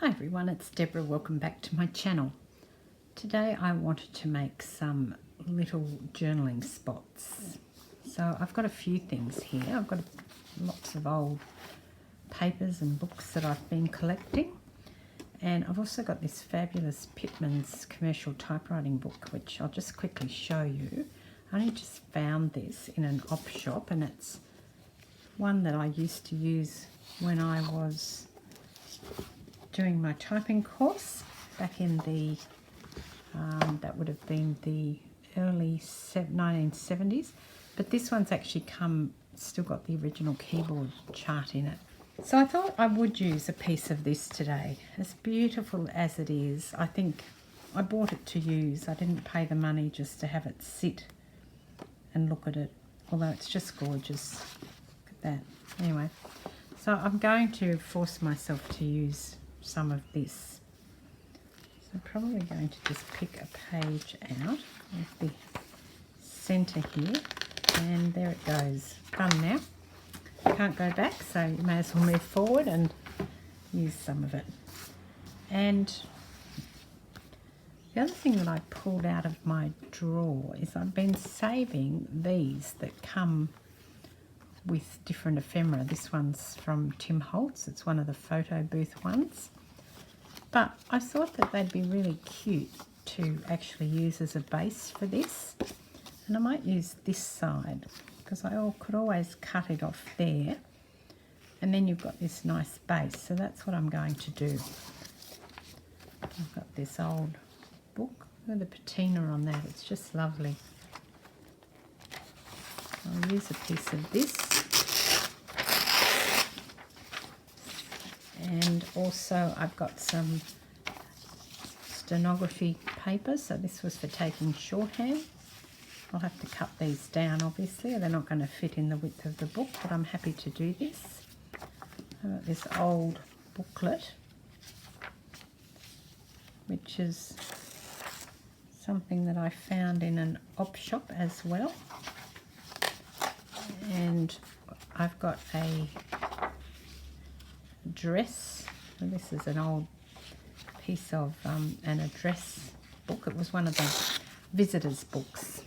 Hi everyone, it's Deborah. Welcome back to my channel. Today I wanted to make some little journaling spots. So I've got a few things here. I've got lots of old papers and books that I've been collecting. And I've also got this fabulous Pitman's commercial typewriting book, which I'll just quickly show you. I only just found this in an op shop, and it's one that I used to use when I was doing my typing course back in the that would have been the early 1970s, but this one's actually still got the original keyboard chart in it. So I thought I would use a piece of this today. As beautiful as it is, I think I bought it to use. I didn't pay the money just to have it sit and look at it, although it's just gorgeous. Look at that. Anyway, so I'm going to force myself to use some of this. So I'm probably going to just pick a page out of the centre here, and there it goes. Done now. Can't go back, so you may as well move forward and use some of it. And the other thing that I pulled out of my drawer is I've been saving these that come with different ephemera. This one's from Tim Holtz. It's one of the photo booth ones. But I thought that they'd be really cute to actually use as a base for this. And I might use this side because I could always cut it off there. And then you've got this nice base. So that's what I'm going to do. I've got this old book with a patina on that. It's just lovely. I'll use a piece of this. And also I've got some stenography paper, so this was for taking shorthand. I'll have to cut these down, obviously. They're not going to fit in the width of the book, but I'm happy to do this. I've got this old booklet, which is something that I found in an op shop as well. And I've got a dress. And this is an old piece of an address book. It was one of the visitors' books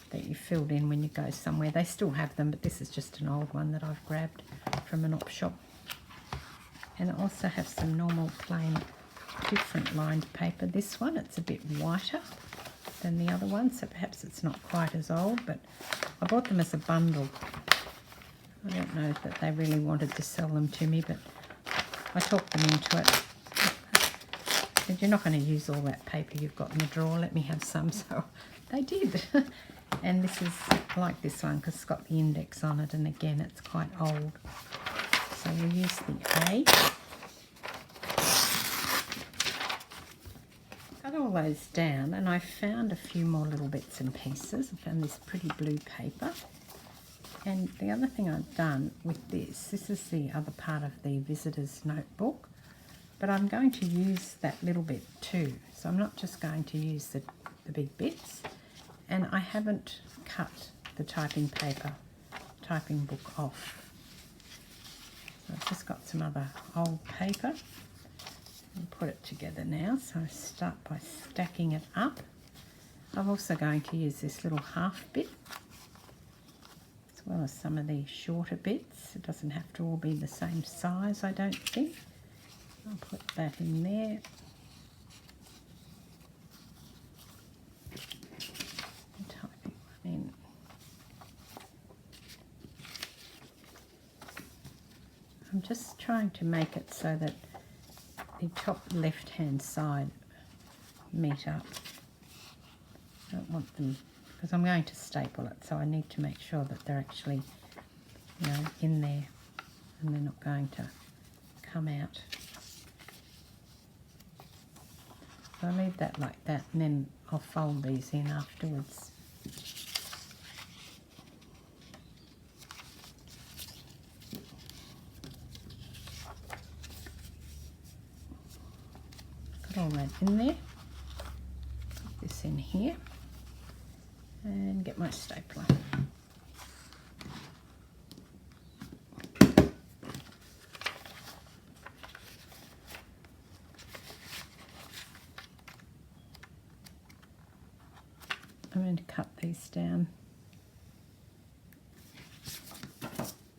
that you filled in when you go somewhere. They still have them, but this is just an old one that I've grabbed from an op shop. And I also have some normal plain different lined paper. This one, it's a bit whiter than the other one, so perhaps it's not quite as old, but I bought them as a bundle. I don't know that they really wanted to sell them to me, but I talked them into it. I said, you're not going to use all that paper you've got in the drawer, let me have some. So they did. And this is like this one because it's got the index on it, and again it's quite old. So we'll use the A. Cut all those down, and I found a few more little bits and pieces. I found this pretty blue paper. And the other thing I've done with this is the other part of the visitor's notebook, but I'm going to use that little bit too. So I'm not just going to use the big bits, and I haven't cut the typing book off. So I've just got some other old paper and put it together now. So I start by stacking it up. I'm also going to use this little half bit, as well as some of these shorter bits. It doesn't have to all be the same size, I don't think. I'll put that in there. And typing one in. I'm just trying to make it so that the top left-hand side meet up. I don't want them, because I'm going to staple it, so I need to make sure that they're actually, in there, and they're not going to come out. So I'll leave that like that, and then I'll fold these in afterwards. Put all that in there. Put this in here. And get my stapler.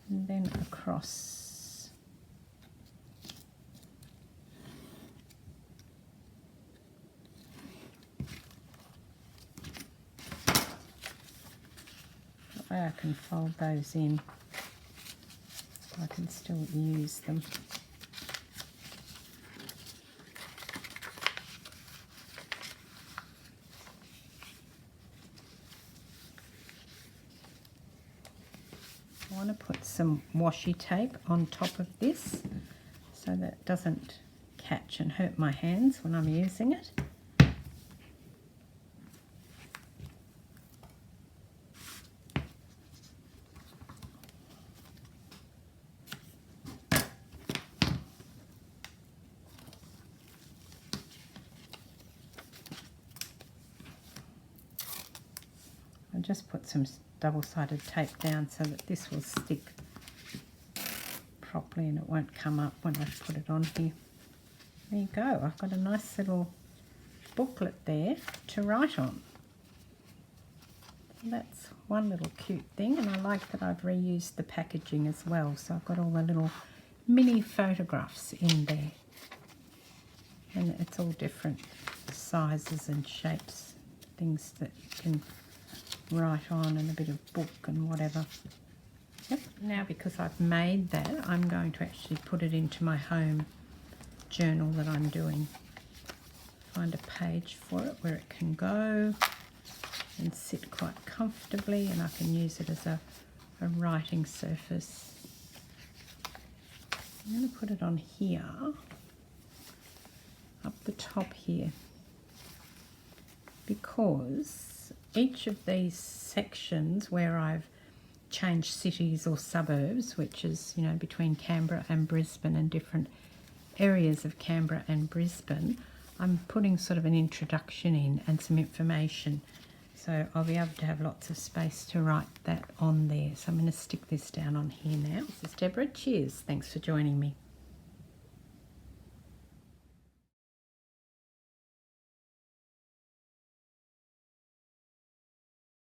and then across. That way I can fold those in. I can still use them. I want to put some washi tape on top of this so that it doesn't catch and hurt my hands when I'm using it. I just put some double-sided tape down so that this will stick properly and it won't come up when I put it on here. There you go, I've got a nice little booklet there to write on. So that's one little cute thing, and I like that I've reused the packaging as well, so I've got all the little mini photographs in there, and it's all different sizes and shapes, things that you can write on, and a bit of book and whatever. Yep. Now, because I've made that, I'm going to actually put it into my home journal that I'm doing. Find a page for it where it can go and sit quite comfortably, and I can use it as a writing surface. I'm going to put it on here, up the top here, because each of these sections where I've changed cities or suburbs, which is, you know, between Canberra and Brisbane and different areas of Canberra and Brisbane, I'm putting sort of an introduction in and some information. So I'll be able to have lots of space to write that on there. So I'm going to stick this down on here now. This is Deborah. Cheers. Thanks for joining me.